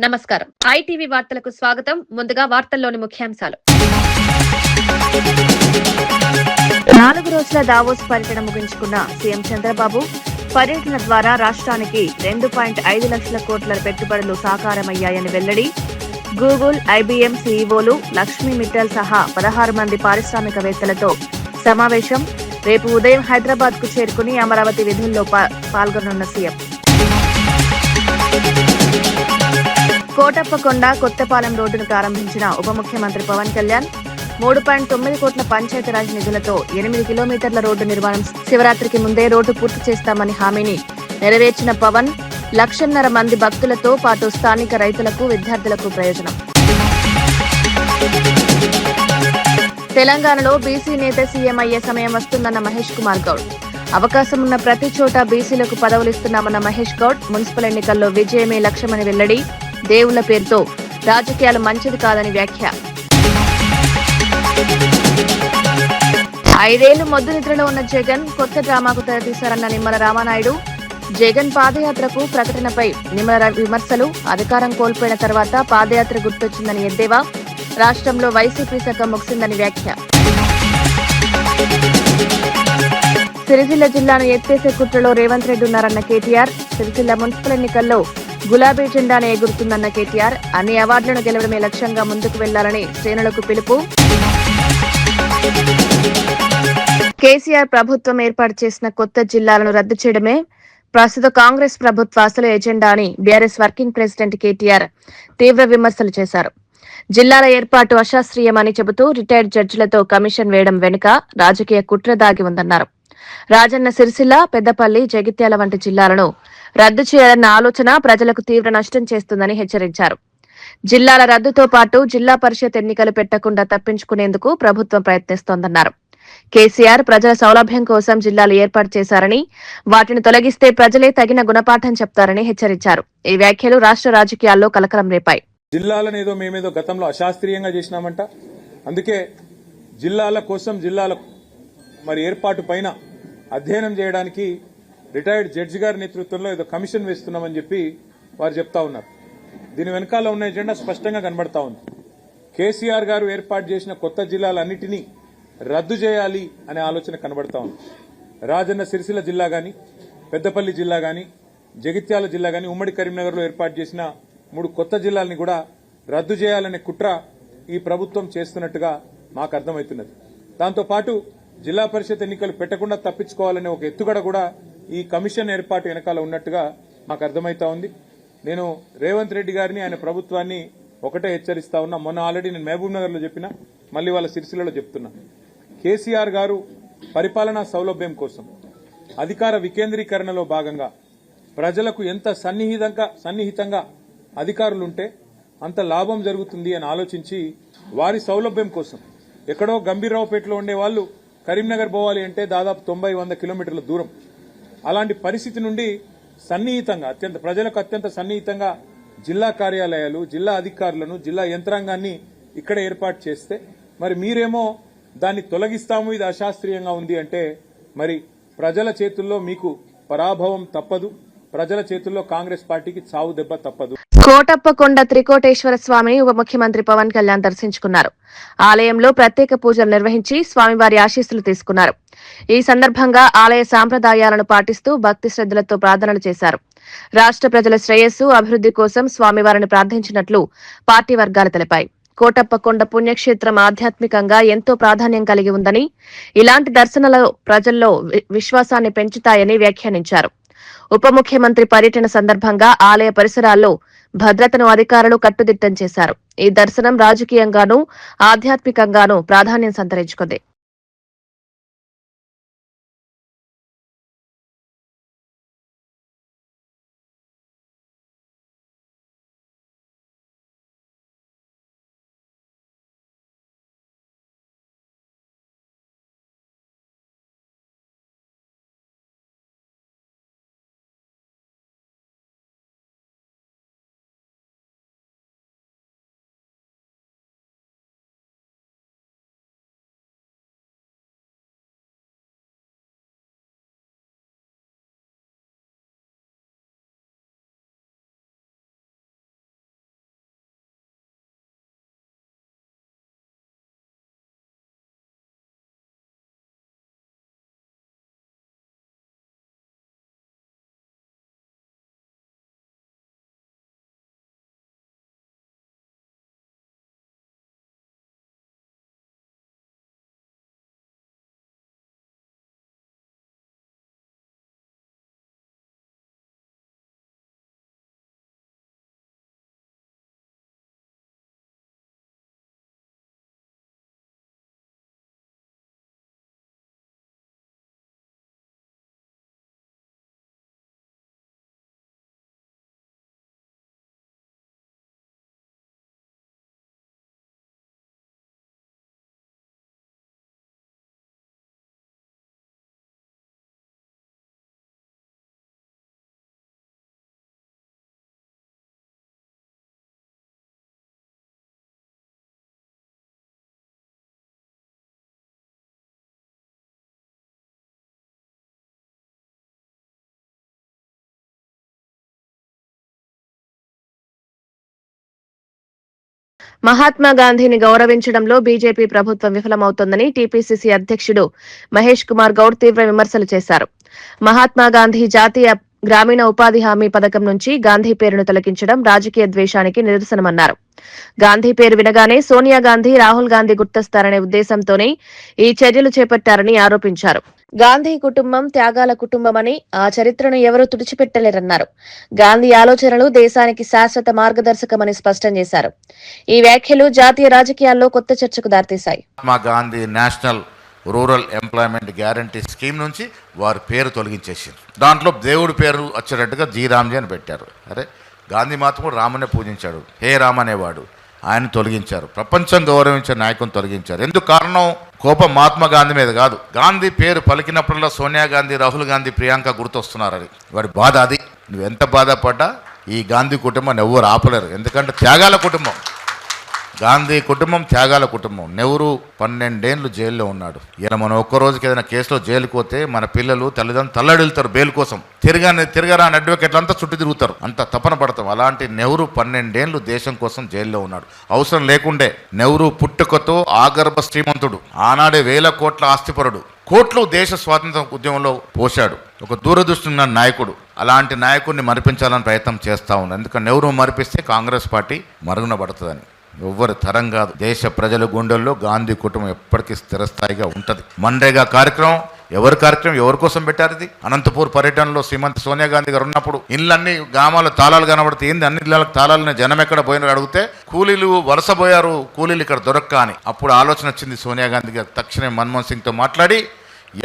నమస్కారం. ఐటీవీ వార్తలకు స్వాగతం. ముందుగా వార్తల్లోని ముఖ్యాంశాలు. 4 రోజుల దావోస్ పర్యటన ముగించుకున్న సీఎం చంద్రబాబు పర్యటన ద్వారా రాష్ట్రానికి 2.5 లక్షల కోట్ల పెట్టుబడులు సాకారమయ్యాయని వెల్లడి. గూగుల్, ఐబీఎం సీఈఓలు లక్ష్మీ మిట్టల్ సహా 16 మంది పారిశ్రామికవేత్తలతో సమావేశం. రేపు ఉదయం హైదరాబాద్ కు చేరుకుని అమరావతి విధుల్లో పాల్గొనున్న సీఎం. కోటప్పకొండ కొత్తపాలెం రోడ్డును ప్రారంభించిన ఉప ముఖ్యమంత్రి పవన్ కళ్యాణ్ 3.9 కోట్ల పంచాయతీరాజ్ నిధులతో 8 కిలోమీటర్ల రోడ్డు నిర్మాణం, శివరాత్రికి ముందే రోడ్డు పూర్తి చేస్తామని హామీని నెరవేర్చిన పవన్ 1.5 లక్షల మంది భక్తులతో పాటు స్థానిక రైతులకు, విద్యార్థులకు ప్రయోజనం. తెలంగాణలో బీసీ నేత సీఎం అయ్యే సమయం వస్తుందన్న మహేష్ కుమార్ గౌడ్. అవకాశం ఉన్న ప్రతి చోట బీసీలకు పదవులిస్తున్నామన్న మహేష్ గౌడ్. మున్సిపల్ ఎన్నికల్లో విజయమే లక్ష్యమని వెల్లడి. దేవుళ్ల పేరుతో రాజకీయాలు మంచిది కాదని వ్యాఖ్య. 5 ఏళ్లు మొద్దు నిద్రలో ఉన్న జగన్ కొత్త డ్రామాకు తెరతీశారన్న నిమ్మల రామానాయుడు. జగన్ పాదయాత్రకు ప్రకటనపై నిమ్మల విమర్శలు. అధికారం కోల్పోయిన తర్వాత పాదయాత్ర గుర్తొచ్చిందని ఎద్దేవా. రాష్ట్రంలో వైసీపీ శకం ముగిసిందని వ్యాఖ్య. సిరిసిల్ల జిల్లాను ఎత్తేసే కుట్రలో రేవంత్ రెడ్డి ఉన్నారన్న కేటీఆర్. సిరిసిల్ల మున్సిపల్ ఎన్నికల్లో గులాబీ జెండాను ఎగురుతుందన్న కేటీఆర్. అన్ని అవార్డులను గెలవడమే లక్ష్యంగా ముందుకు వెళ్లాలని శ్రేణులకు పిలుపు. కేసీఆర్ ప్రభుత్వం ఏర్పాటు చేసిన కొత్త జిల్లాలను రద్దు చేయడమే ప్రస్తుత కాంగ్రెస్ ప్రభుత్వ అసలు ఎజెండా అని బీఆర్ఎస్ వర్కింగ్ ప్రెసిడెంట్ కేటీఆర్ తీవ్ర విమర్శలు చేశారు. జిల్లాల ఏర్పాటు అశాస్త్రీయమని చెబుతూ రిటైర్డ్ జడ్జిలతో కమిషన్ వేయడం వెనుక రాజకీయ కుట్ర దాగి ఉందన్నారు. రాజన్న సిరిసిల్ల, పెద్దపల్లి, జగిత్యాల వంటి జిల్లాలను రద్దు చేయాలన్న ఆలోచన ప్రజలకు తీవ్ర నష్టం చేస్తుందని హెచ్చరించారు. జిల్లాల రద్దుతో పాటు జిల్లా పరిషత్ ఎన్నికలు పెట్టకుండా తప్పించుకునేందుకు ప్రభుత్వం ప్రయత్నిస్తోందన్నారు. కేసీఆర్ ప్రజల సౌలభ్యం కోసం జిల్లాలు ఏర్పాటు చేశారని, వాటిని తొలగిస్తే ప్రజలే తగిన గుణపాఠం చెప్తారని హెచ్చరించారు. ఈ వ్యాఖ్యలు రాష్ట్ర రాజకీయాల్లో కలకలం రేపాయి. జిల్లాలను ఏదో మేమేదో గతంలో అశాస్త్రీయంగా చేసినామంట. అందుకే జిల్లాల కోసం జిల్లాల ఏర్పాటు పైన అధ్యయనం చేయడానికి రిటైర్డ్ జడ్జి గారి నేతృత్వంలో ఏదో కమిషన్ వేస్తున్నామని చెప్పి వారు చెప్తా ఉన్నారు. దీని వెనకాల ఉన్న ఎజెండా స్పష్టంగా కనబడతా ఉంది. కేసీఆర్ గారు ఏర్పాటు చేసిన కొత్త జిల్లాలన్నింటినీ రద్దు చేయాలి అనే ఆలోచన కనబడతా ఉంది. రాజన్న సిరిసిల్ల జిల్లా గాని, పెద్దపల్లి జిల్లా గాని, జగిత్యాల జిల్లా గాని, ఉమ్మడి కరీంనగర్లో ఏర్పాటు చేసిన 3 కొత్త జిల్లాలని కూడా రద్దు చేయాలనే కుట్ర ఈ ప్రభుత్వం చేస్తున్నట్టుగా మాకు అర్థమవుతున్నది. దాంతోపాటు జిల్లా పరిషత్ ఎన్నికలు పెట్టకుండా తప్పించుకోవాలనే ఒక ఎత్తుగడ కూడా ఈ కమిషన్ ఏర్పాటు వెనకాల ఉన్నట్టుగా మాకు అర్థమవుతా ఉంది. నేను రేవంత్ రెడ్డి గారిని, ఆయన ప్రభుత్వాన్ని ఒకటే హెచ్చరిస్తా ఉన్నా. మొన్న ఆల్రెడీ నేను మహబూబ్ నగర్ లో చెప్పినా, మళ్లీ వాళ్ళ సిరిసిల్లలో చెప్తున్నా. కేసీఆర్ గారు పరిపాలనా సౌలభ్యం కోసం అధికార వికేంద్రీకరణలో భాగంగా ప్రజలకు ఎంత సన్నిహితంగా అధికారులుంటే అంత లాభం జరుగుతుంది అని ఆలోచించి వారి సౌలభ్యం కోసం ఎక్కడో గంభీరావుపేటలో ఉండే వాళ్ళు కరీంనగర్ పోవాలి అంటే దాదాపు 90-100 కిలోమీటర్ల దూరం. అలాంటి పరిస్థితి నుండి సన్నిహితంగా, ప్రజలకు అత్యంత సన్నిహితంగా జిల్లా కార్యాలయాలు, జిల్లా అధికారులను, జిల్లా యంత్రాంగాన్ని ఇక్కడ ఏర్పాటు చేస్తే మీరేమో దాన్ని తొలగిస్తాము, ఇది అశాస్త్రీయంగా ఉంది అంటే ప్రజల చేతుల్లో మీకు పరాభవం తప్పదు. ప్రజల చేతుల్లో కాంగ్రెస్ పార్టీకి చావు దెబ్బ తప్పదు. కోటప్పకొండ త్రికోటేశ్వర స్వామిని ఉప ముఖ్యమంత్రి పవన్ కళ్యాణ్ దర్శించుకున్నారు. ఆలయంలో ప్రత్యేక పూజలు నిర్వహించి స్వామివారి ఆశీస్సులు తీసుకున్నారు. ఈ సందర్భంగా ఆలయ సాంప్రదాయాలను పాటిస్తూ భక్తి శ్రద్దలతో ప్రార్థనలు చేశారు. రాష్ట్ర ప్రజల శ్రేయస్సు, అభివృద్ది కోసం స్వామివారిని ప్రార్థించినట్లు పార్టీ వర్గాలు తెలిపాయి. కోటప్పకొండ పుణ్యక్షేత్రం ఆధ్యాత్మికంగా ఎంతో ప్రాధాన్యం కలిగి ఉందని, ఇలాంటి దర్శనాలు ప్రజల్లో విశ్వాసాన్ని పెంచుతాయని వ్యాఖ్యానించారు. ఉప ముఖ్యమంత్రి పర్యటన సందర్భంగా ఆలయ పరిసరాల్లో భద్రతను అధికారులు కట్టుదిట్టం చేశారు. ఈ దర్శనం రాజకీయంగానూ, ఆధ్యాత్మికంగానూ ప్రాధాన్యం సంతరించుకుంది. మహాత్మా గాంధీని గౌరవించడంలో బీజేపీ ప్రభుత్వం విఫలమవుతోందని టీపీసీసీ అధ్యక్షుడు మహేష్ కుమార్ గౌడ్ తీవ్ర విమర్శలు చేశారు. మహాత్మా గాంధీ జాతీయ గ్రామీణ ఉపాధి హామీ పథకం నుంచి గాంధీ పేరును తొలగించడం రాజకీయ ద్వేషానికి నిదర్శనమన్నారు. గాంధీ పేరు వినగానే సోనియా గాంధీ, రాహుల్ గాంధీ గుర్తొస్తారనే ఉద్దేశంతోనే ఈ చర్యలు చేపట్టారని ఆరోపించారు. గాంధీ కుటుంబం త్యాగాల కుటుంబమని, ఆ చరిత్రను ఎవరూ తుడిచిపెట్టలేరన్నారు. గాంధీ ఆలోచనలు దేశానికి శాశ్వత మార్గదర్శకమని స్పష్టం చేశారు. ఈ వ్యాఖ్యలు జాతీయ రాజకీయాల్లో కొత్త చర్చకు దారితీశాయి. Mahatma Gandhi national rural employment guarantee scheme నుంచి వారి పేరు తొలగించేసారు. దాంట్లో దేవుడి పేరు వచ్చేటట్టుగా జీ రామ్జీ అని పెట్టారు. అరే, గాంధీ మాత్రం రామునే పూజించాడు, హే రామ్ అనేవాడు. ఆయన తొలగించారు. ప్రపంచం గౌరవించే నాయకుని తొలగించారు. ఎందుకు కారణం? కోపం మహాత్మా గాంధీ మీద కాదు. గాంధీ పేరు పలికినప్పుడల్లా సోనియా గాంధీ, రాహుల్ గాంధీ, ప్రియాంక గుర్తొస్తున్నారని వాడి బాధ అది. నువ్వు ఎంత బాధపడ్డా ఈ గాంధీ కుటుంబాన్ని ఎవ్వరు ఆపలేరు. ఎందుకంటే త్యాగాల కుటుంబం. గాంధీ కుటుంబం త్యాగాల కుటుంబం. నెహ్రూ 12 ఏళ్ళు జైల్లో ఉన్నాడు. ఇలా మనం ఒక్కరోజుకి ఏదైనా కేసులో జైలుకు పోతే మన పిల్లలు తల్లిదండ్రులు తల్లడిల్తారు బెయిల్ కోసం. తిరగరాని అడ్వకేట్లు అంతా చుట్టూ తిరుగుతారు, అంత తపన పడతాం. అలాంటి నెహ్రూ 12 ఏళ్ళు దేశం కోసం జైల్లో ఉన్నాడు. అవసరం లేకుండే. నెహ్రూ పుట్టుకతో ఆగర్భ శ్రీమంతుడు, ఆనాడే 1000 కోట్ల ఆస్తిపరుడు, కోట్లు దేశ స్వాతంత్ర ఉద్యమంలో పోశాడు. ఒక దూరదృష్టి ఉన్న నాయకుడు. అలాంటి నాయకుడిని మరిపించాలని ప్రయత్నం చేస్తూ ఉన్నాడు. ఎందుకంటే నెహ్రూ మరిపిస్తే కాంగ్రెస్ పార్టీ మరుగున పడుతుందని. ఎవ్వరు తరం కాదు. దేశ ప్రజల గుండెల్లో గాంధీ కుటుంబం ఎప్పటికీ స్థిరస్థాయిగా ఉంటుంది. మన్రేగా కార్యక్రమం ఎవరి కోసం పెట్టారు? ఇది అనంతపూర్ పర్యటనలో శ్రీమతి సోనియా గాంధీ గారు ఉన్నప్పుడు ఇళ్ళన్నీ గ్రామాల తాళాలు కనబడితే ఏంది అన్ని ఇళ్ళకి తాళాలని జనం ఎక్కడ పోయినారు అడిగితే కూలీలు వలసపోయారు, కూలీలు ఇక్కడ దొరక్క అని. అప్పుడు ఆలోచన వచ్చింది సోనియా గాంధీ గారు. తక్షణమే మన్మోహన్ సింగ్తో మాట్లాడి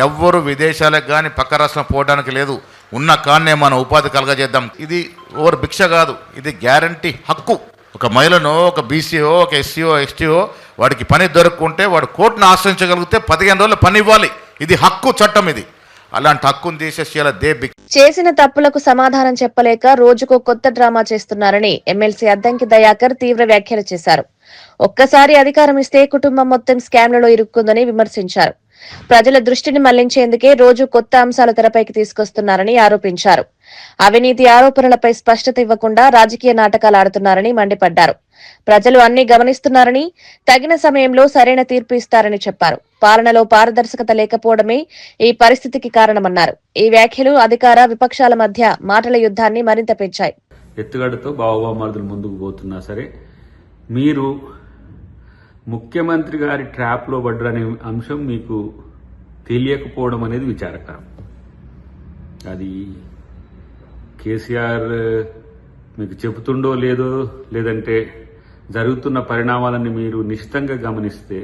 ఎవ్వరు విదేశాలకు కానీ పక్క రాష్ట్రం పోవడానికి లేదు, ఉన్న కాన్నే మనం ఉపాధి కలగజేద్దాం. ఇది ఓవర్ భిక్ష కాదు, ఇది గ్యారంటీ హక్కు. ఒక మహిళనో, ఒక బీసీఓ, ఒక ఎస్సీఓ, ఎస్టీఓ వాడికి పని దొరకకుంటే వాడు కోర్టును ఆశ్రయించగలిగితే 15 రోజులు పని ఇవ్వాలి. ఇది హక్కు, చట్టం. ఇది అలాంటి హక్కును తీసేసి చేసిన తప్పులకు సమాధానం చెప్పలేక రోజుకో కొత్త డ్రామా చేస్తున్నారని ఎమ్మెల్సీ అద్దంకి దయాకర్ తీవ్ర వ్యాఖ్యలు చేశారు. ఒక్కసారి అధికారం ఇస్తే కుటుంబం మొత్తం స్కామ్లలో ఇరుక్కుందని విమర్శించారు. ప్రజల దృష్టిని మళ్లించేందుకే రోజు కొత్త అంశాలు తెరపైకి తీసుకొస్తున్నారని ఆరోపించారు. అవినీతి ఆరోపణలపై స్పష్టత ఇవ్వకుండా రాజకీయ నాటకాలు ఆడుతున్నారని మండిపడ్డారు. ప్రజలు అన్ని గమనిస్తున్నారని, తగిన సమయంలో సరైన తీర్పు ఇస్తారని చెప్పారు. పాలనలో పారదర్శకత లేకపోవడమే ఈ పరిస్థితికి కారణమన్నారు. ఈ వ్యాఖ్యలు అధికార విపక్షాల మధ్య మాటల యుద్ధాన్ని మరింత పెంచాయి. ఎత్తుగడతో బావబామర్దులు ముందుకు పోతున్నా సరే మీరు ముఖ్యమంత్రి గారి ట్రాప్లో పడ్డరనే అంశం మీకు తెలియకపోవడం అనేది విచారకరం. అది కేసీఆర్ మీకు చెబుతుండో లేదో, లేదంటే జరుగుతున్న పరిణామాలను మీరు నిశితంగా గమనిస్తే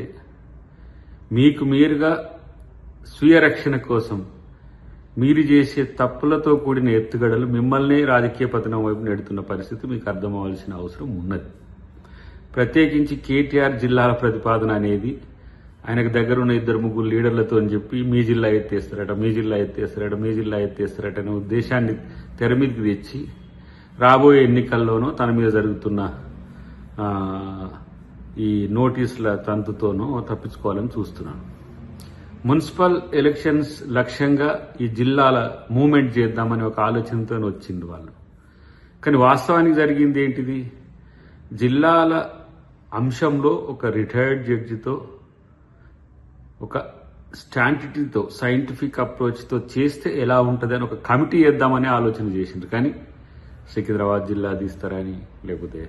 మీకు మీరుగా స్వీయ రక్షణ కోసం మీరు చేసే తప్పులతో కూడిన ఎత్తుగడలు మిమ్మల్ని రాజకీయ పతనం వైపు నెడుతున్న పరిస్థితి మీకు అర్థమవలసిన అవసరం ఉన్నది. ప్రత్యేకించి కేటీఆర్ జిల్లాల ప్రతిపాదన అనేది ఆయనకు దగ్గరున్న 2-3 లీడర్లతో అని చెప్పి మీ జిల్లా ఎత్తేస్తారట అనే ఉద్దేశాన్ని తెర మీదకి తెచ్చి రాబోయే ఎన్నికల్లోనో తన మీద జరుగుతున్న ఈ నోటీసుల తంతుతోనో తప్పించుకోవాలని చూస్తున్నాను. మున్సిపల్ ఎలక్షన్స్ లక్ష్యంగా ఈ జిల్లాల మూవ్మెంట్ చేద్దామని ఒక ఆలోచనతో వచ్చింది వాళ్ళు. కానీ వాస్తవానికి జరిగింది ఏంటిది? జిల్లాల అంశంలో ఒక రిటైర్డ్ జడ్జితో, ఒక స్టాంటిటీతో, సైంటిఫిక్ అప్రోచ్తో చేస్తే ఎలా ఉంటుంది అని ఒక కమిటీ వేద్దామని ఆలోచన చేసిండ్రు. కానీ సికింద్రాబాద్ జిల్లా తీస్తారని, లేకపోతే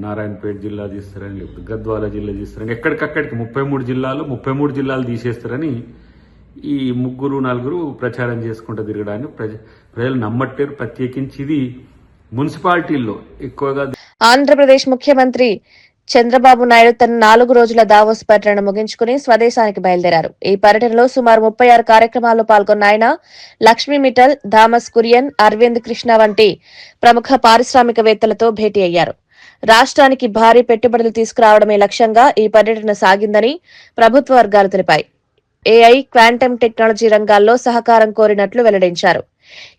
నారాయణపేట జిల్లా తీస్తారని, లేకపోతే గద్వాల జిల్లా తీస్తారని, ఎక్కడికక్కడికి 33 జిల్లాలు తీసేస్తారని ఈ 3-4 ప్రచారం చేసుకుంటూ తిరగడాన్ని ప్రజలు నమ్మట్లేరు. ప్రత్యేకించి ఇది మున్సిపాలిటీల్లో ఎక్కువగా. ఆంధ్రప్రదేశ్ ముఖ్యమంత్రి చంద్రబాబు నాయుడు తన 4 రోజుల దావోస్ పర్యటన ముగించుకుని స్వదేశానికి బయలుదేరారు. ఈ పర్యటనలో సుమారు 36 కార్యక్రమాల్లో పాల్గొన్న ఆయన లక్ష్మీ మిట్టల్, థామస్ కురియన్, అరవింద్ కృష్ణ వంటి ప్రముఖ పారిశ్రామికవేత్తలతో భేటీ అయ్యారు. రాష్ట్రానికి భారీ పెట్టుబడులు తీసుకురావడమే లక్ష్యంగా ఈ పర్యటన సాగిందని ప్రభుత్వ వర్గాలు తెలిపాయి. ఏఐ, క్వాంటమ్ టెక్నాలజీ రంగాల్లో సహకారం కోరినట్లు వెల్లడించారు.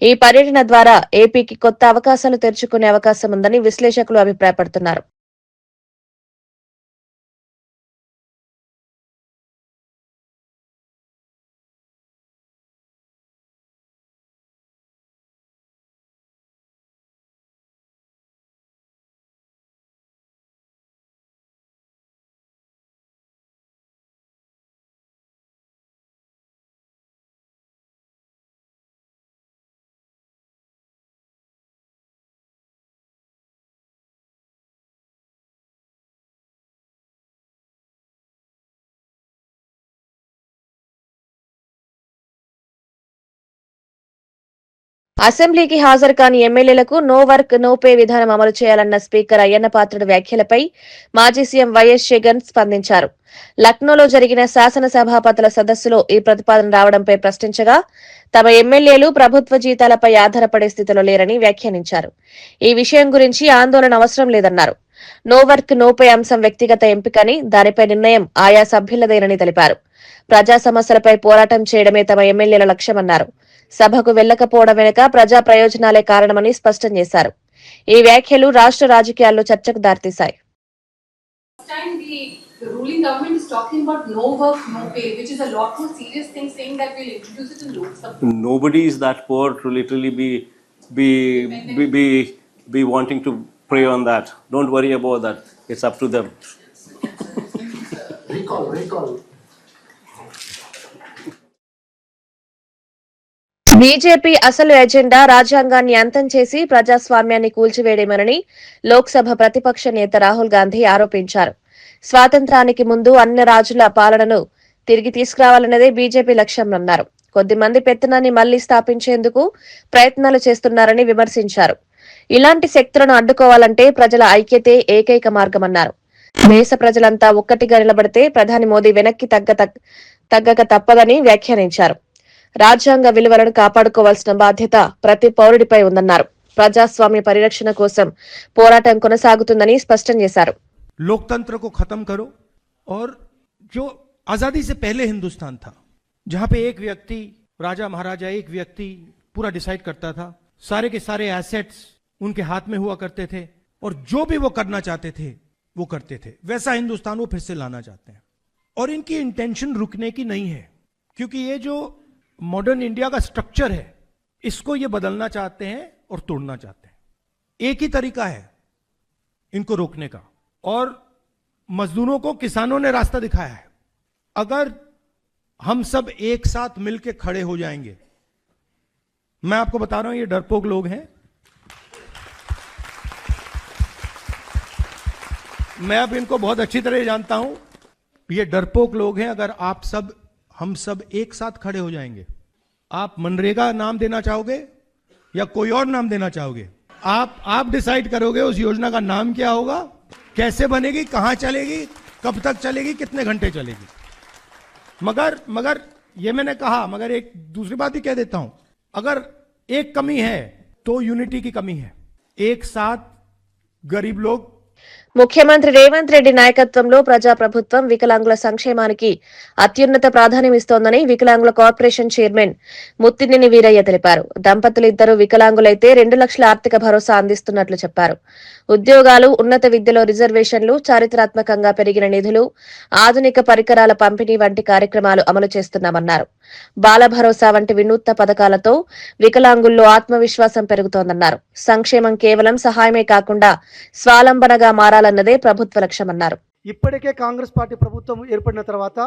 ఈ పర్యటన ద్వారా ఏపీకి కొత్త అవకాశాలు తెరుచుకునే అవకాశం ఉందని విశ్లేషకులు అభిప్రాయపడుతున్నారు. అసెంబ్లీకి హాజరు కాని ఎమ్మెల్యేలకు నో వర్క్ నో పే విధానం అమలు చేయాలన్న స్పీకర్ అయ్యన్న పాత్రుడి వ్యాఖ్యలపై మాజీ సీఎం వైఎస్ జగన్ స్పందించారు. లక్నోలో జరిగిన శాసనసభాపతుల సదస్సులో ఈ ప్రతిపాదన రావడంపై ప్రశ్నించగా తమ ఎమ్మెల్యేలు ప్రభుత్వ జీతాలపై ఆధారపడే స్థితిలో లేరని వ్యాఖ్యానించారు. ఈ విషయం గురించి ఆందోళన అవసరం లేదన్నారు. నో వర్క్ నో పే అంశం వ్యక్తిగత ఎంపికని, దానిపై నిర్ణయం ఆయా సభ్యులదేనని తెలిపారు. ప్రజా సమస్యలపై పోరాటం చేయడమే తమ ఎమ్మెల్యేల లక్ష్యమన్నారు. సభకు వెళ్లకపోవడం వెనుక ప్రజా ప్రయోజనాలే కారణమని స్పష్టం చేశారు. ఈ వ్యాఖ్యలు రాష్ట్ర రాజకీయాల్లో చర్చకు దారితీశాయి. The ruling government is talking about no work, no pay, which is a lot more serious thing, saying that we'll introduce it in Lok Sabha. Nobody is that poor to literally be wanting to pray on that. Don't worry about that. It's up to them. Recall. BJP అసలు agenda రాజ్యాంగాన్ని అంతం చేసి ప్రజాస్వామ్యాన్ని కూల్చివేయడమేనని లోక్సభ ప్రతిపక్ష నేత రాహుల్ గాంధీ ఆరోపించారు. స్వాతంత్రానికి ముందు అన్ని రాజుల పాలనను తిరిగి తీసుకురావాలన్నదే బీజేపీ లక్ష్యమన్నారు. కొద్దిమంది పెత్తనాన్ని మళ్లీ స్థాపించేందుకు ప్రయత్నాలు చేస్తున్నారని విమర్శించారు. ఇలాంటి శక్తులను అడ్డుకోవాలంటే ప్రజల ఐక్యతే ఏకైక మార్గమన్నారు. దేశ ప్రజలంతా ఒక్కటిగా నిలబడితే ప్రధాని మోదీ వెనక్కి తగ్గక తప్పదని వ్యాఖ్యానించారు. రాజ్యాంగ విలువలను కాపాడుకోవాల్సిన బాధ్యత ప్రతి పౌరుడిపై ఉందన్నారు. ప్రజాస్వామ్య పరిరక్షణ కోసం పోరాటం కొనసాగుతుందని స్పష్టం చేశారు. लोकतंत्र को खत्म करो और जो आजादी से पहले हिंदुस्तान था, जहां पे एक व्यक्ति, राजा महाराजा एक व्यक्ति पूरा डिसाइड करता था, सारे के सारे एसेट्स उनके हाथ में हुआ करते थे और जो भी वो करना चाहते थे वो करते थे, वैसा हिंदुस्तान वो फिर से लाना चाहते हैं. और इनकी इंटेंशन रुकने की नहीं है, क्योंकि ये जो मॉडर्न इंडिया का स्ट्रक्चर है इसको ये बदलना चाहते हैं और तोड़ना चाहते हैं. एक ही तरीका है इनको रोकने का, और मजदूरों को किसानों ने रास्ता दिखाया है. अगर हम सब एक साथ मिलकर खड़े हो जाएंगे, मैं आपको बता रहा हूं ये डरपोक लोग हैं, मैं अब इनको बहुत अच्छी तरह जानता हूं, ये डरपोक लोग हैं. अगर हम सब एक साथ खड़े हो जाएंगे, आप मनरेगा नाम देना चाहोगे या कोई और नाम देना चाहोगे, आप डिसाइड करोगे उस योजना का नाम क्या होगा, कैसे बनेगी, कहां चलेगी, कब तक चलेगी, कितने घंटे चलेगी. मगर ये मैंने कहा, मगर एक दूसरी बात ही कह देता हूं, अगर एक कमी है तो यूनिटी की कमी है. एक साथ गरीब लोग. ముఖ్యమంత్రి రేవంత్ రెడ్డి నాయకత్వంలో ప్రజాప్రభుత్వం వికలాంగుల సంక్షేమానికి అత్యున్నత ప్రాధాన్యమిస్తోందని వికలాంగుల కార్పొరేషన్ చైర్మన్ ముత్తినేని వీరయ్య తెలిపారు. దంపతులిద్దరూ వికలాంగులైతే 2 లక్షల ఆర్థిక భరోసా అందిస్తున్నట్లు చెప్పారు. ఉద్యోగాలు, ఉన్నత విద్యలో రిజర్వేషన్లు, చారిత్రాత్మకంగా పెరిగిన నిధులు, ఆధునిక పరికరాల పంపిణీ వంటి కార్యక్రమాలు అమలు చేస్తున్నామన్నారు. బాల భరోసా వంటి వినూత్న పథకాలతో వికలాంగుల్లో ఆత్మవిశ్వాసం పెరుగుతోందన్నారు. సంక్షేమం కేవలం సహాయమే కాకుండా స్వాలంబనగా మారాలన్నదే ప్రభుత్వ లక్ష్యమన్నారు. ఇప్పటికే కాంగ్రెస్ పార్టీ ప్రభుత్వం ఏర్పడిన తర్వాత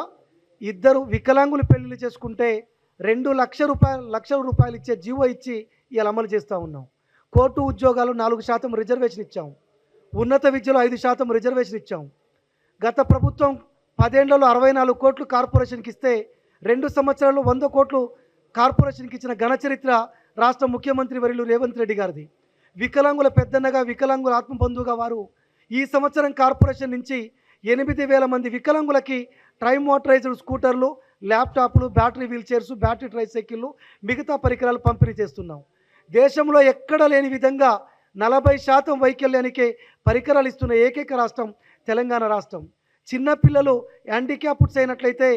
ఇద్దరు వికలాంగులు పెళ్లిళ్ళు చేసుకుంటే 2 లక్షల రూపాయలు ఇచ్చే జీవో ఇచ్చి ఇలా అమలు చేస్తూ ఉన్నాం. కోర్టు ఉద్యోగాలు 4% రిజర్వేషన్ ఇచ్చాం. ఉన్నత విద్యలో 5% రిజర్వేషన్ ఇచ్చాం. గత ప్రభుత్వం 10 ఏళ్లలో 64 కోట్లు కార్పొరేషన్కి ఇస్తే 2 సంవత్సరాల్లో 100 కోట్లు కార్పొరేషన్కి ఇచ్చిన ఘన చరిత్ర రాష్ట్ర ముఖ్యమంత్రి వర్యులు రేవంత్ రెడ్డి గారిది. వికలాంగుల పెద్దన్నగా, వికలాంగుల ఆత్మబంధువుగా వారు ఈ సంవత్సరం కార్పొరేషన్ నుంచి 8,000 మంది వికలాంగులకి ట్రై మోటరైజ్డ్ స్కూటర్లు, ల్యాప్టాప్లు, బ్యాటరీ వీల్ చైర్స్, బ్యాటరీ ట్రైసైకిళ్ళు, మిగతా పరికరాలు పంపిణీ చేస్తున్నాం. దేశంలో ఎక్కడ లేని విధంగా 40% వైకల్యానికే పరికరాలు ఇస్తున్న ఏకైక రాష్ట్రం తెలంగాణ రాష్ట్రం. చిన్నపిల్లలు హ్యాండిక్యాప్డ్స్ అయినట్లయితే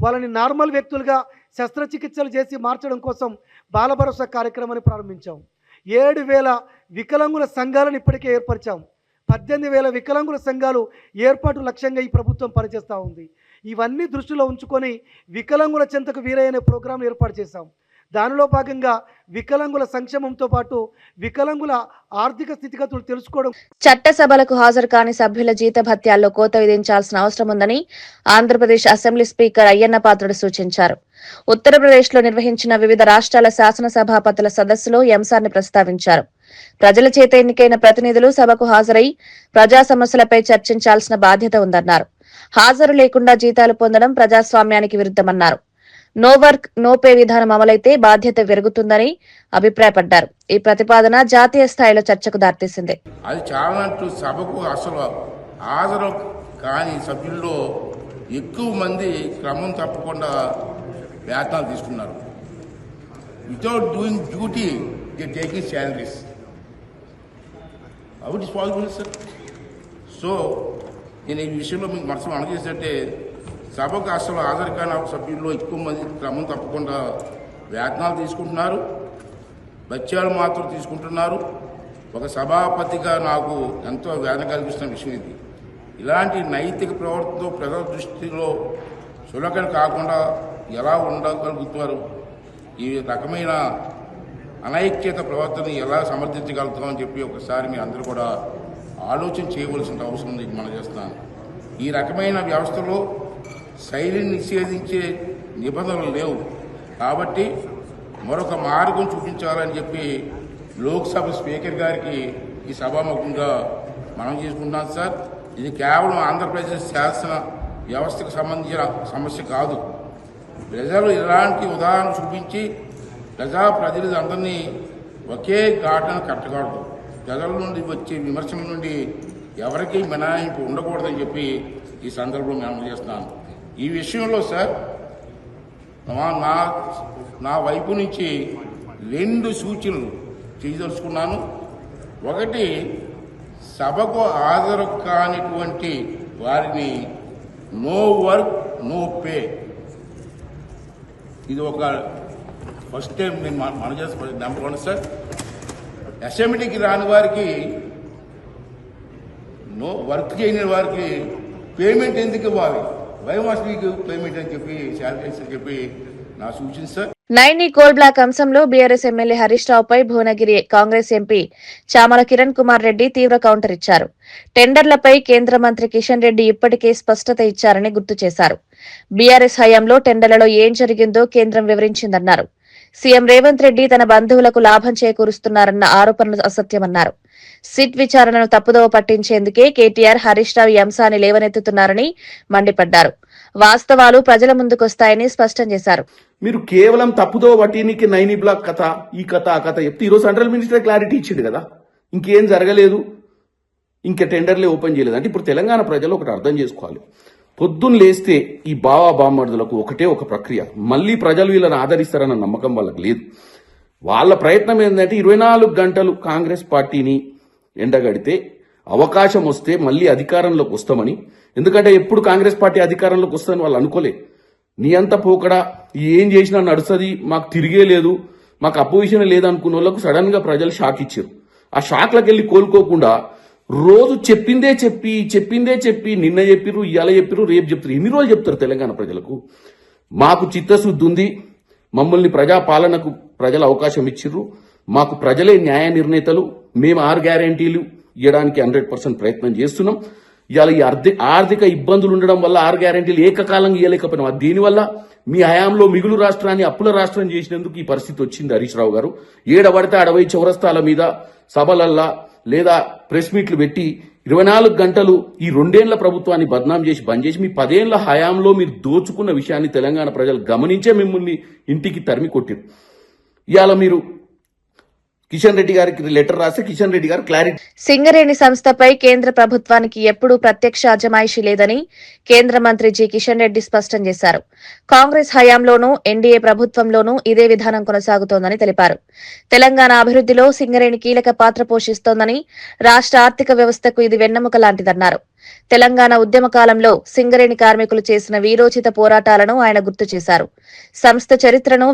వాళ్ళని నార్మల్ వ్యక్తులుగా శస్త్రచికిత్సలు చేసి మార్చడం కోసం బాల భరోసా కార్యక్రమాన్ని ప్రారంభించాం. 7,000 వికలాంగుల సంఘాలను ఇప్పటికే ఏర్పరిచాం. 18,000 వికలాంగుల సంఘాలు ఏర్పాటు లక్ష్యంగా ఈ ప్రభుత్వం పనిచేస్తూ ఉంది. ఇవన్నీ దృష్టిలో ఉంచుకొని వికలాంగుల చెంతకు వీరయ్య అనే ప్రోగ్రాం ఏర్పాటు చేశాం. దానిలో భాగంగా వికలాంగుల సంక్షేమంతో పాటు వికలాంగుల ఆర్థిక స్థితిగతులు తెలుసుకోవడం. చట్టసభలకు హాజరు కాని సభ్యుల జీతభత్యాల్లో కోత విధించాల్సిన అవసరం ఉందని ఆంధ్రప్రదేశ్ అసెంబ్లీ స్పీకర్ అయ్యన్న పాత్రుడు సూచించారు. ఉత్తరప్రదేశ్లో నిర్వహించిన వివిధ రాష్ట్రాల శాసనసభాపతుల సదస్సులో ఈ అంశాన్ని ప్రస్తావించారు. ప్రజల చేత ఎన్నికైన ప్రతినిధులు సభకు హాజరై ప్రజా సమస్యలపై చర్చించాల్సిన బాధ్యత ఉందన్నారు. హాజరు లేకుండా జీతాలు పొందడం ప్రజాస్వామ్యానికి విరుద్ధమన్నారు. నో వర్క్ నో పే విధానం అమలైతే బాధ్యత పెరుగుతుందని అభిప్రాయపడ్డారు. ఈ ప్రతిపాదన జాతీయ స్థాయిలో చర్చకు దారితీసింది. అది చాలంటూ సభకు అసలు హాజరు కాని సభ్యుల్లో ఎక్కువ మంది క్రమం తప్పకుండా వేతనాలు తీసుకున్నారు. Without doing duty they taking salaries. How it is possible sir? So నేను ఈ విషయంలో మీకు మనసు అణచేసంటే సభకు అసలు హాజరు కాని సభ్యుల్లో ఎక్కువ మంది క్రమం తప్పకుండా వేతనాలు తీసుకుంటున్నారు, బత్యాలు మాత్రం తీసుకుంటున్నారు. ఒక సభాపతిగా నాకు ఎంతో వేదన కలిగిస్తున్న విషయం ఇది. ఇలాంటి నైతిక ప్రవర్తనతో ప్రజల దృష్టిలో చులకన కాకుండా ఎలా ఉండగలుగుతున్నారు? ఈ రకమైన అనైక్యత ప్రవర్తన ఎలా సమర్థించగలుగుతామని చెప్పి ఒకసారి మీరు అందరూ కూడా ఆలోచన చేయవలసిన అవసరం ఉంది. మనం చేస్తున్నాను. ఈ రకమైన వ్యవస్థలో శైలిని నిషేధించే నిబంధనలు లేవు కాబట్టి మరొక మార్గం చూపించాలని చెప్పి లోక్సభ స్పీకర్ గారికి ఈ సభాముఖంగా మనం చేసుకుంటున్నాం సార్. ఇది కేవలం ఆంధ్రప్రదేశ్ శాసన వ్యవస్థకు సంబంధించిన సమస్య కాదు. ప్రజలు ఇలాంటి ఉదాహరణ చూపించి ప్రజలందరినీ ఒకే ఘాటను కట్టకూడదు. ప్రజల నుండి వచ్చే విమర్శల నుండి ఎవరికీ మినహాయింపు ఉండకూడదని చెప్పి ఈ సందర్భంలో నేను చేస్తున్నాను. ఈ విషయంలో సార్ నా వైపు నుంచి 2 సూచనలు చేయదలుచుకున్నాను. ఒకటి, సభకు హాజరు కానిటువంటి వారిని నో వర్క్ నో పే, ఇది ఒక ఫస్ట్ టైం నేను మన చేసి నెంబర్ 1 సార్. అసెంబ్లీకి రాని వారికి, నో వర్క్ చేయని వారికి పేమెంట్ ఎందుకు ఇవ్వాలి? వై మస్ట్ మీకు పేమెంట్ అని చెప్పి శాలరీస్ అని చెప్పి నా సూచన సార్. నైని కోల్ బ్లాక్ అంశంలో బీఆర్ఎస్ ఎమ్మెల్యే హరీష్ రావుపై భువనగిరి కాంగ్రెస్ ఎంపీ చామల కిరణ్ కుమార్ రెడ్డి తీవ్ర కౌంటర్ ఇచ్చారు. టెండర్లపై కేంద్ర మంత్రి కిషన్ రెడ్డి ఇప్పటికే స్పష్టత ఇచ్చారని గుర్తు చేశారు. బీఆర్ఎస్ హయాంలో టెండర్లలో ఏం జరిగిందో కేంద్రం వివరించిందన్నారు. సీఎం రేవంత్ రెడ్డి తన బంధువులకు లాభం చేకూరుస్తున్నారన్న ఆరోపణలు అసత్యమన్నారు. సిట్ విచారణను తప్పుదోవ పట్టించేందుకే కేటీఆర్ హరీష్ రావు ఈ అంశాన్ని లేవనెత్తుతున్నారని మండిపడ్డారు. వాస్తవాలు ప్రజల ముందుకొస్తాయని స్పష్టం చేశారు. మీరు కేవలం తప్పుదో వటీనికి నైని బ్లాక్ కథ, ఈ కథ ఆ కథ చెప్తే ఈరోజు సెంట్రల్ మినిస్టర్ క్లారిటీ ఇచ్చిండు కదా, ఇంకేం జరగలేదు, ఇంకా టెండర్లే ఓపెన్ చేయలేదు అంటే ఇప్పుడు తెలంగాణ ప్రజలు ఒకటి అర్థం చేసుకోవాలి. పొద్దున్న లేస్తే ఈ బావా బామ్మర్దులకు ఒకటే ఒక ప్రక్రియ, మళ్ళీ ప్రజలు వీళ్ళని ఆదరిస్తారన్న నమ్మకం వాళ్ళకి లేదు. వాళ్ళ ప్రయత్నం ఏంటంటే 24 గంటలు కాంగ్రెస్ పార్టీని ఎండగడితే అవకాశం వస్తే మళ్ళీ అధికారంలోకి వస్తామని. ఎందుకంటే ఎప్పుడు కాంగ్రెస్ పార్టీ అధికారంలోకి వస్తుందని వాళ్ళు అనుకోలే. నీ అంత పోకడా ఏం చేసినా నడుస్తుంది, మాకు తిరిగే లేదు, మాకు అపోజిషన్ లేదు అనుకున్న వాళ్ళకు సడన్ గా ప్రజలు షాక్ ఇచ్చారు. ఆ షాక్లకు వెళ్ళి కోలుకోకుండా రోజు చెప్పిందే చెప్పి నిన్న చెప్పిరు, ఇవాళ చెప్పిరు, రేపు చెప్తారు. ఎన్ని రోజులు చెప్తారు తెలంగాణ ప్రజలకు? మాకు చిత్తశుద్ధి ఉంది, మమ్మల్ని ప్రజాపాలనకు ప్రజలు అవకాశం ఇచ్చిర్రు, మాకు ప్రజలే న్యాయ నిర్ణేతలు, మేము 6 గ్యారెంటీలు ఇవ్వడానికి 100% ప్రయత్నం చేస్తున్నాం. ఇవాళ ఈ ఆర్థిక ఇబ్బందులు ఉండడం వల్ల 6 గ్యారెంటీలు ఏకకాలంగా ఇవ్వలేకపోయినాం. దీనివల్ల మీ హయాంలో మిగులు రాష్ట్రాన్ని అప్పుల రాష్ట్రం చేసినందుకు ఈ పరిస్థితి వచ్చింది. హరీష్ రావు గారు ఏడబడితే 60 చౌరస్తాల మీద సభలల్లా లేదా ప్రెస్ మీట్లు పెట్టి 24 గంటలు ఈ 2 ఏళ్ల ప్రభుత్వాన్ని బద్నాం చేసి బంద్ చేసి మీ 10 ఏళ్ల హయాంలో మీరు దోచుకున్న విషయాన్ని తెలంగాణ ప్రజలు గమనించే మిమ్మల్ని ఇంటికి తరిమి కొట్టారు. ఇవాళ మీరు కిషన్ రెడ్డి గారికి లెటర్ రాస్తే కిషన్ రెడ్డి గారు క్లారిటీ. సింగరేణి సంస్థపై కేంద్ర ప్రభుత్వానికి ఎప్పుడూ ప్రత్యక్ష అజమాయిషీ లేదని కేంద్ర మంత్రి జి కిషన్ రెడ్డి స్పష్టం చేశారు. కాంగ్రెస్ హయాంలోనూ ఎన్డీఏ ప్రభుత్వంలోనూ ఇదే విధానం కొనసాగుతోందని తెలిపారు. తెలంగాణ అభివృద్దిలో సింగరేణి కీలక పాత్ర పోషిస్తోందని, రాష్ట్ర ఆర్థిక వ్యవస్థకు ఇది వెన్నెముక లాంటిదన్నారు. తెలంగాణ ఉద్యమ కాలంలో సింగరేణి కార్మికులు చేసిన వీరోచిత పోరాటాలను ఆయన గుర్తు చేశారు. సంస్థ చరిత్రను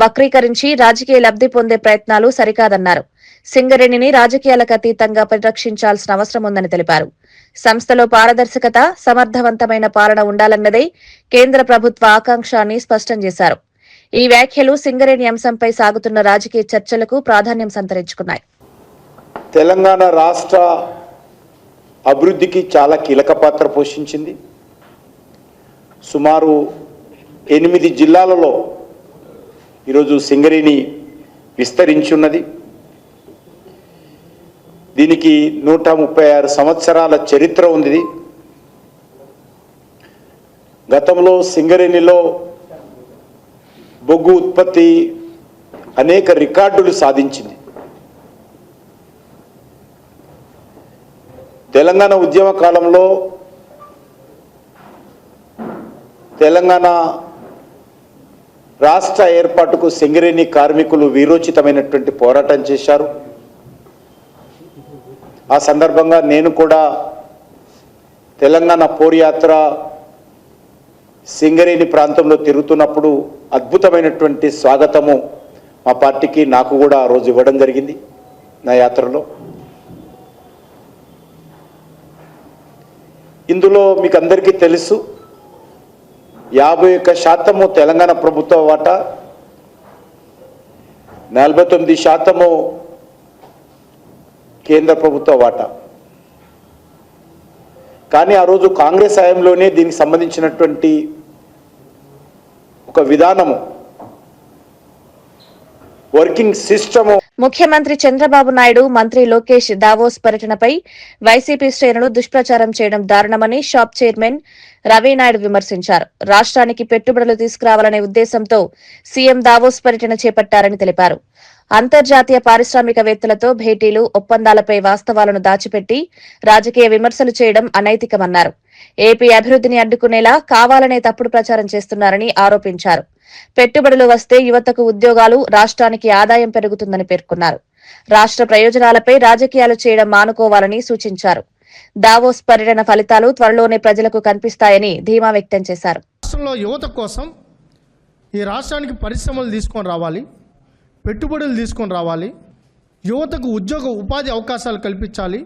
వక్రీకరించి రాజకీయ లబ్ది పొందే ప్రయత్నాలు సరికాదన్నారు. సింగరేణిని రాజకీయాలకు అతీతంగా పరిరక్షించాల్సిన అవసరం ఉందని తెలిపారు. సంస్థలో పారదర్శకత, సమర్థవంతమైన పాలన ఉండాలన్నదే కేంద్ర ప్రభుత్వ ఆకాంక్ష అని స్పష్టం చేశారు. ఈ వ్యాఖ్యలు సింగరేణి అంశంపై సాగుతున్న రాజకీయ చర్చలకు ప్రాధాన్యం సంతరించుకున్నాయి. తెలంగాణ రాష్ట్ర అభివృద్ధికి చాలా కీలక పాత్ర పోషించింది. సుమారు 8 జిల్లాలలో ఈరోజు సింగరేణి విస్తరించున్నది. దీనికి 136 సంవత్సరాల చరిత్ర ఉంది. గతంలో సింగరేణిలో బొగ్గు ఉత్పత్తి అనేక రికార్డులు సాధించింది. తెలంగాణ ఉద్యమ కాలంలో తెలంగాణ రాష్ట్ర ఏర్పాటుకు సింగరేణి కార్మికులు వీరోచితమైనటువంటి పోరాటం చేశారు. ఆ సందర్భంగా నేను కూడా తెలంగాణ పోర్యాత్ర సింగరేణి ప్రాంతంలో తిరుగుతున్నప్పుడు అద్భుతమైనటువంటి స్వాగతము మా పార్టీకి నాకు కూడా ఆ రోజు ఇవ్వడం జరిగింది నా యాత్రలో. ఇందులో మీకు అందరికీ తెలుసు 51% తెలంగాణ ప్రభుత్వ వాటా, 49% కేంద్ర ప్రభుత్వ వాటా. కానీ ఆ రోజు కాంగ్రెస్ హయాంలోనే దీనికి సంబంధించినటువంటి ఒక విధానము, వర్కింగ్ సిస్టము. ముఖ్యమంత్రి చంద్రబాబు నాయుడు, మంత్రి లోకేష్ దావోస్ పర్యటనపై వైసీపీ శ్రేణులు దుష్ప్రచారం చేయడం దారుణమని షాప్ చైర్మన్ రవినాయుడు విమర్శించారు. రాష్ట్రానికి పెట్టుబడులు తీసుకురావాలనే ఉద్దేశంతో సీఎం దావోస్ పర్యటన చేపట్టారని తెలిపారు. అంతర్జాతీయ పారిశ్రామికవేత్తలతో భేటీలు, ఒప్పందాలపై వాస్తవాలను దాచిపెట్టి రాజకీయ విమర్శలు చేయడం అనైతికమన్నారు. ఏపీ అభివృద్ధిని అడ్డుకునేలా కావాలనే తప్పుడు ప్రచారం చేస్తున్నారని ఆరోపించారు. పెట్టుబడులు వస్తే యువతకు ఉద్యోగాలు, రాష్ట్రానికి ఆదాయం పెరుగుతుందని పేర్కొన్నారు. రాష్ట్ర ప్రయోజనాలపై రాజకీయాలు చేయడం మానుకోవాలని సూచించారు. దావోస్ పర్యటన ఫలితాలు త్వరలోనే ప్రజలకు కనిపిస్తాయని ధీమా వ్యక్తం చేశారు. రాష్ట్రంలో యువత కోసం ఈ రాష్ట్రానికి పరిశ్రమలు తీసుకొని రావాలి, పెట్టుబడులు తీసుకొని రావాలి, యువతకు ఉద్యోగ ఉపాధి అవకాశాలు కల్పించాలి.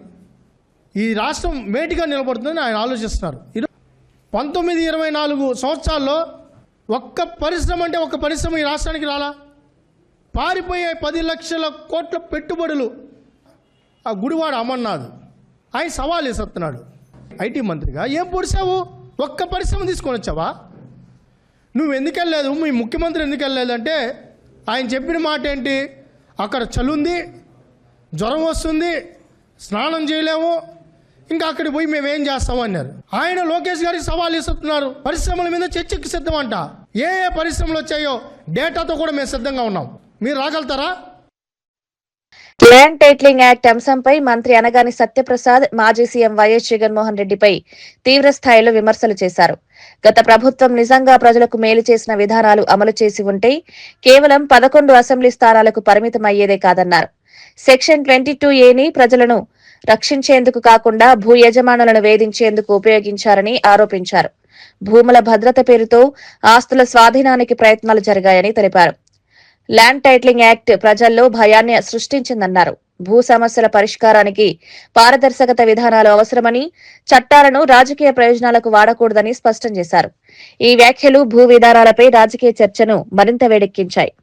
ఈ రాష్ట్రం మేటిగా నిలబడుతుందని ఆయన ఆలోచిస్తున్నారు. 19-24 సంవత్సరాల్లో ఒక్క పరిశ్రమ అంటే ఒక్క పరిశ్రమ ఈ రాష్ట్రానికి రాలా. పారిపోయే 10 లక్షల కోట్ల పెట్టుబడులు. ఆ గుడివాడ అమర్నాథ్ ఆయన సవాల్ వేస్తున్నాడు. ఐటీ మంత్రిగా ఏం పొడిచావు? ఒక్క పరిశ్రమ తీసుకొని వచ్చావా? నువ్వు ఎందుకు వెళ్ళలేదు? మీ ముఖ్యమంత్రి ఎందుకు వెళ్ళలేదు అంటే ఆయన చెప్పిన మాట ఏంటి? అక్కడ చలుంది, జ్వరం వస్తుంది, స్నానం చేయలేము, ఇంకా అక్కడికి పోయి మేమేం చేస్తాము అన్నారు. ఆయన లోకేష్ గారికి సవాల్ ఇస్తున్నారు. పరిశ్రమల మీద చర్చకి సిద్ధమంట. ఏ పరిశ్రమలు వచ్చాయో డేటాతో కూడా మేము సిద్ధంగా ఉన్నాం. మీరు రాగలుగుతారా? ల్యాండ్ టైటిలింగ్ యాక్ట్ అంశంపై మంత్రి అనగాని సత్యప్రసాద్ మాజీ సీఎం వైఎస్ జగన్మోహన్ రెడ్డిపై తీవ్ర స్థాయిలో విమర్శలు చేశారు. గత ప్రభుత్వం నిజంగా ప్రజలకు మేలు చేసిన విధానాలు అమలు చేసి ఉంటే కేవలం 11 అసెంబ్లీ స్థానాలకు పరిమితమయ్యేదే కాదన్నారు. సెక్షన్ 22A ప్రజలను రక్షించేందుకు కాకుండా భూ యజమానులను వేధించేందుకు ఉపయోగించారని ఆరోపించారు. భూముల భద్రత పేరుతో ఆస్తుల స్వాధీనానికి ప్రయత్నాలు జరిగాయని తెలిపారు. ల్యాండ్ టైటిలింగ్ యాక్ట్ ప్రజల్లో భయాన్ని సృష్టించిందన్నారు. భూ సమస్యల పరిష్కారానికి పారదర్శకత విధానాలు అవసరమని, చట్టాలను రాజకీయ ప్రయోజనాలకు వాడకూడదని స్పష్టం చేశారు. ఈ వ్యాఖ్యలు భూ విధానాలపై రాజకీయ చర్చను మరింత వేడెక్కించాయి.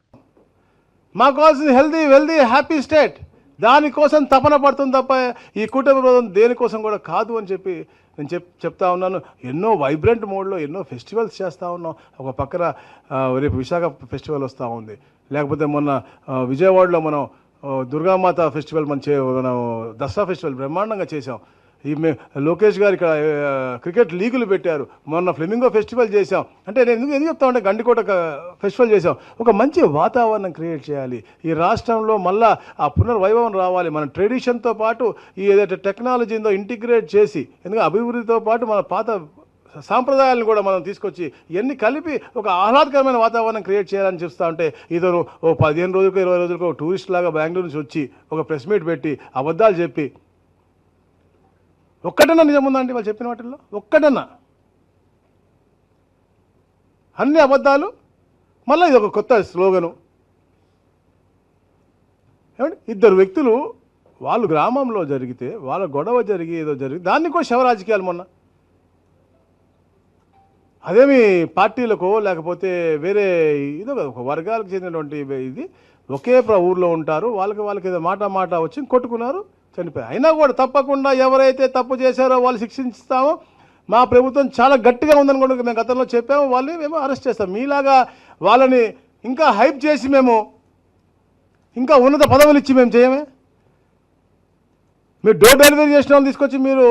మాకు కావాల్సింది హెల్దీ, వెల్దీ, హ్యాపీ స్టేట్. దానికోసం తపన పడుతుంది తప్ప ఈ కూటమి ప్రభుత్వం దేనికోసం కూడా కాదు అని చెప్పి నేను చెప్తా ఉన్నాను. ఎన్నో వైబ్రెంట్ మోడ్లో ఎన్నో ఫెస్టివల్స్ చేస్తూ ఉన్నాం. ఒక పక్కన రేపు విశాఖ ఫెస్టివల్ వస్తూ ఉంది, లేకపోతే మొన్న విజయవాడలో మనం దుర్గామాత ఫెస్టివల్ మనం దసరా ఫెస్టివల్ బ్రహ్మాండంగా చేసాం. లోకేష్ గారు ఇక్కడ క్రికెట్ లీగులు పెట్టారు. మొన్న ఫ్లెమింగో ఫెస్టివల్ చేసాం. అంటే నేను ఎందుకు చెప్తామంటే గండికోట ఫెస్టివల్ చేసాం. ఒక మంచి వాతావరణం క్రియేట్ చేయాలి. ఈ రాష్ట్రంలో మళ్ళా ఆ పునర్వైభవం రావాలి. మన ట్రెడిషన్తో పాటు ఈ ఏదైతే టెక్నాలజీ ఉందో ఇంటిగ్రేట్ చేసి, ఎందుకంటే అభివృద్ధితో పాటు మన పాత సాంప్రదాయాలను కూడా మనం తీసుకొచ్చి ఇవన్నీ కలిపి ఒక ఆహ్లాదకరమైన వాతావరణం క్రియేట్ చేయాలని చూస్తూ ఉంటే ఇతను 15 రోజులకు 20 రోజులకు టూరిస్ట్ లాగా బెంగళూరు నుంచి వచ్చి ఒక ప్రెస్ మీట్ పెట్టి అబద్ధాలు చెప్పి, ఒక్కటన్నా నిజం ఉందండి వాళ్ళు చెప్పిన వాటిల్లో? ఒక్కటన్నా? అన్ని అబద్ధాలు. మళ్ళీ ఇది ఒక కొత్త స్లోగను. ఏమంటే 2 వ్యక్తులు వాళ్ళు గ్రామంలో జరిగితే వాళ్ళ గొడవ జరిగి ఏదో జరిగి దాన్ని కూడా శవ రాజకీయాలు. మొన్న అదేమి పార్టీలకో లేకపోతే వేరే ఇదో కదా, ఒక వర్గాలకు చెందినటువంటి ఇది ఒకే ఊర్లో ఉంటారు. వాళ్ళకి ఏదో మాట వచ్చి కొట్టుకున్నారు, చనిపోయారు. అయినా కూడా తప్పకుండా ఎవరైతే తప్పు చేశారో వాళ్ళు శిక్షిస్తామో. మా ప్రభుత్వం చాలా గట్టిగా ఉందని కూడా మేము గతంలో చెప్పాము. వాళ్ళని మేము అరెస్ట్ చేస్తాం. మీలాగా వాళ్ళని ఇంకా హైప్ చేసి మేము ఇంకా ఉన్నత పదవులు ఇచ్చి మేము చేయమే. మీరు డోర్ డెలివరీ చేసిన వాళ్ళు తీసుకొచ్చి మీరు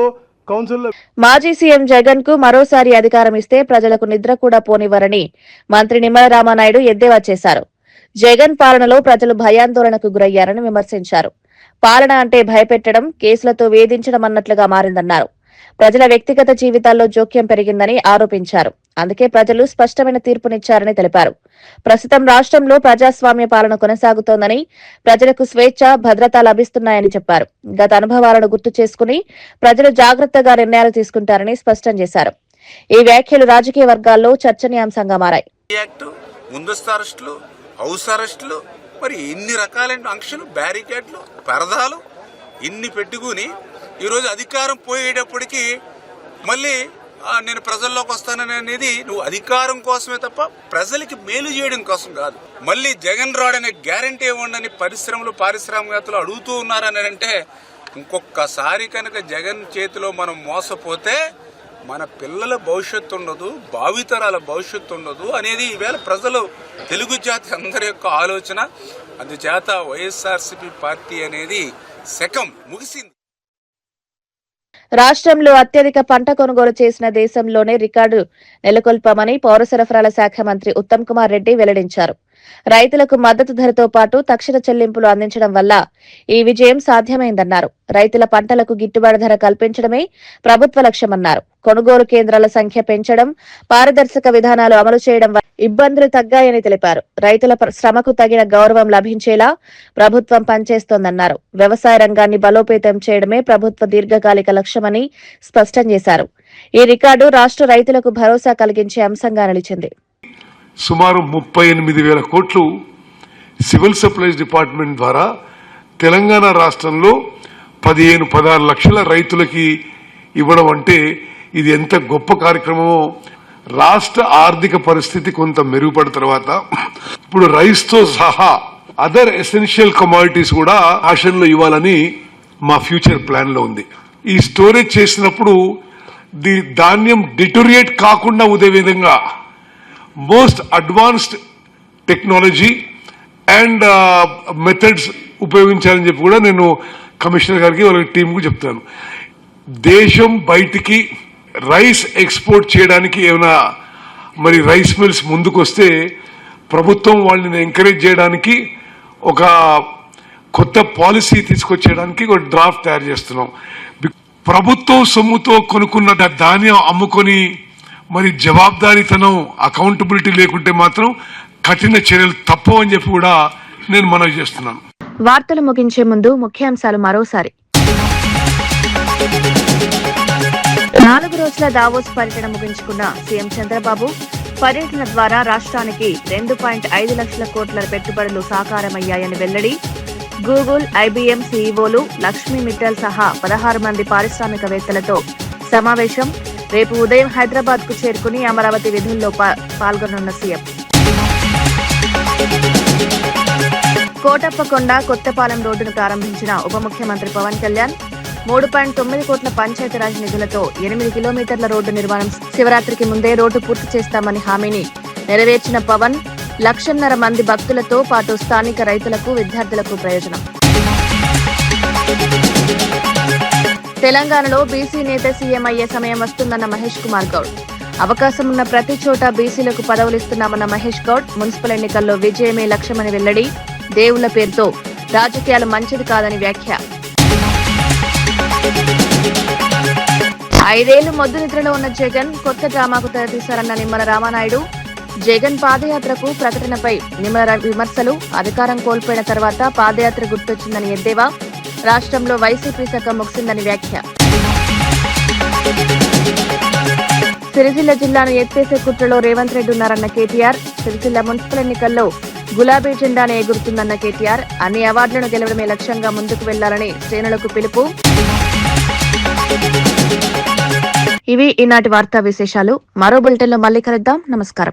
కౌన్సిల్లో మాజీ సీఎం జగన్ కు మరోసారి అధికారం ఇస్తే ప్రజలకు నిద్ర కూడా పోనివ్వరని మంత్రి నిమ్మల రామానాయుడు ఎద్దేవా చేశారు. జగన్ పాలనలో ప్రజలు భయాందోళనకు గురయ్యారని విమర్శించారు. పాలన అంటే భయపెట్టడం, కేసులతో వేధించడం అన్నట్లుగా మారిందన్నారు. ప్రజల వ్యక్తిగత జీవితాల్లో జోక్యం పెరిగిందని ఆరోపించారు. అందుకే ప్రజలు స్పష్టమైన తీర్పునిచ్చారని తెలిపారు. ప్రస్తుతం రాష్ట్రంలో ప్రజాస్వామ్య పాలన కొనసాగుతోందని, ప్రజలకు స్వేచ్ఛ, భద్రత లభిస్తున్నాయని చెప్పారు. గత అనుభవాలను గుర్తు చేసుకుని ప్రజలు జాగ్రత్తగా నిర్ణయాలు తీసుకుంటారని స్పష్టం చేశారు. ఈ వ్యాఖ్యలు రాజకీయ వర్గాల్లో చర్చనీయాంశంగా మారాయి. ముందస్తు అరెస్టులు, హౌస్ అరెస్టులు, మరి ఇన్ని రకాలైన ఆంక్షలు, బ్యారికేడ్లు, పరదాలు ఇన్ని పెట్టుకుని ఈరోజు అధికారం పోయేటప్పటికీ మళ్ళీ నేను ప్రజల్లోకి వస్తానని అనేది నువ్వు అధికారం కోసమే తప్ప ప్రజలకి మేలు చేయడం కోసం కాదు. మళ్ళీ జగన్ రాడనే గ్యారంటీ ఇవ్వండి పరిశ్రమలు, పారిశ్రామికవేత్తలు అడుగుతూ ఉన్నారని అంటే ఇంకొకసారి కనుక జగన్ చేతిలో మనం మోసపోతే మన పిల్లల భవిష్యత్తు ఉండదు, భావితరాల భవిష్యత్తు ఉండదు అనేది ఈవేళ ప్రజలు, తెలుగు జాతి అందరి యొక్క ఆలోచన. అందుచేత వైఎస్ఆర్సీపీ పార్టీ అనేది శకం ముగిసింది. రాష్ట్రంలో అత్యధిక పంట కొనుగోలు చేసిన దేశంలోనే రికార్డు నెలకొల్పామని పౌర సరఫరాల శాఖ మంత్రి ఉత్తమ్ కుమార్ రెడ్డి వెల్లడించారు. రైతులకు మద్దతు ధరతో పాటు తక్షణ చెల్లింపులు అందించడం వల్ల ఈ విజయం సాధ్యమైందన్నారు. రైతుల పంటలకు గిట్టుబాటు ధర కల్పించడమే ప్రభుత్వ లక్ష్యమన్నారు. కొనుగోలు కేంద్రాల సంఖ్య పెంచడం, పారదర్శక విధానాలు అమలు చేయడం వల్ల ఇబ్బందులు తగ్గాయని తెలిపారు. రైతుల శ్రమకు తగిన గౌరవం లభించేలా ప్రభుత్వం పనిచేస్తోందన్నారు. వ్యవసాయ రంగాన్ని బలోపేతం చేయడమే ప్రభుత్వ దీర్ఘకాలిక లక్ష్యమని స్పష్టం చేశారు. ఈ రికార్డు రాష్ట్ర రైతులకు భరోసా కలిగించే అంశంగా నిలిచింది. సుమారు 38,000 కోట్లు సివిల్ సప్లైస్ డిపార్ట్మెంట్ ద్వారా తెలంగాణ రాష్ట్రంలో 15-16 లక్షల రైతులకి ఇవ్వడం అంటే ఇది ఎంత గొప్ప కార్యక్రమమో. రాష్ట్ర ఆర్థిక పరిస్థితి కొంత మెరుగుపడిన తర్వాత ఇప్పుడు రైస్తో సహా అదర్ ఎసెన్షియల్ కమోడిటీస్ కూడా ఆషన్లో ఇవ్వాలని మా ఫ్యూచర్ ప్లాన్ లో ఉంది. ఈ స్టోరేజ్ చేసినప్పుడు ధాన్యం డిటోరియేట్ కాకుండా ఉండే విధంగా most advanced technology and methods ఉపయోగించాలని చెప్పి కూడా నేను కమిషనర్ గారికి వాళ్ళ టీంకు చెప్తాను. దేశం బయటికి రైస్ ఎక్స్పోర్ట్ చేయడానికి ఏమైనా మరి రైస్ మిల్స్ ముందుకు వస్తే ప్రభుత్వం వాళ్ళని ఎంకరేజ్ చేయడానికి ఒక కొత్త పాలసీ తీసుకొచ్చేయడానికి ఒక డ్రాఫ్ట్ తయారు చేస్తున్నాం. ప్రభుత్వం సొమ్ముతో కొనుక్కున్న ధాన్యం అమ్ముకొని మరి జవాబుదారీతనం, అకౌంటబిలిటీ లేకుంటే మాత్రం కఠిన చర్యలు తప్పవు అని చెప్పి కూడా నేను మనవి చేస్తున్నాను. వార్తలు ముగించే ముందు ముఖ్యాంశాలు మరోసారి. 4 రోజుల దావోస్ పర్యటన ముగించుకున్న సీఎం చంద్రబాబు పర్యటన ద్వారా రాష్ట్రానికి 2.5 లక్షల కోట్ల పెట్టుబడులు సాకారమయ్యాయని వెల్లడి. గూగుల్, ఐబీఎం సీఈఓలు లక్ష్మీ మిట్టల్ సహా 16 మంది పారిశ్రామికవేత్తలతో సమావేశం. రేపు ఉదయం హైదరాబాద్ కు చేరుకుని అమరావతి విధుల్లో పాల్గొనున్న సీఎం. కోటప్పకొండ కొత్తపాలెం రోడ్డును ప్రారంభించిన ఉప ముఖ్యమంత్రి పవన్ కళ్యాణ్ 3.9 కోట్ల పంచాయతీరాజ్ నిధులతో 8 కిలోమీటర్ల రోడ్డు నిర్మాణం శివరాత్రికి ముందే రోడ్డు పూర్తి చేస్తామని హామీని నెరవేర్చిన పవన్ 1,50,000 మంది భక్తులతో పాటు స్థానిక రైతులకు, విద్యార్థులకు ప్రయోజనం. తెలంగాణలో బీసీ నేత సీఎం అయ్యే సమయం వస్తుందన్న మహేష్ కుమార్ గౌడ్. అవకాశం ఉన్న ప్రతి చోట బీసీలకు పదవులిస్తున్నామన్న మహేష్ గౌడ్. మున్సిపల్ ఎన్నికల్లో విజయమే లక్ష్యమని వెల్లడి. దేవుళ్ల పేరుతో రాజకీయాలు మంచిది కాదని వ్యాఖ్య. 5 ఏళ్లు మొద్దు నిద్రలో ఉన్న జగన్ కొత్త డ్రామాకు తెరతీశారన్న నిమ్మల రామానాయుడు. జగన్ పాదయాత్రకు ప్రకటనపై నిమ్మల విమర్శలు. అధికారం కోల్పోయిన తర్వాత పాదయాత్ర గుర్తొచ్చిందని ఎద్దేవా. రాష్ట్రంలో వైసీపీ శకం ముగిసిందని వ్యాఖ్య. సిరిసిల్ల జిల్లాను ఎత్తేసే కుట్రలో రేవంత్ రెడ్డి ఉన్నారన్న కేటీఆర్. సిరిసిల్ల మున్సిపల్ ఎన్నికల్లో గులాబీ జెండానే ఎగురుతుందన్న కేటీఆర్. అన్ని అవార్డులను గెలవడమే లక్ష్యంగా ముందుకు వెళ్లాలని శ్రేణులకు పిలుపు. ఇవి ఈనాటి వార్తా విశేషాలు. మరో బులెటిన్లో మళ్లీ కలుద్దాం. నమస్కారం.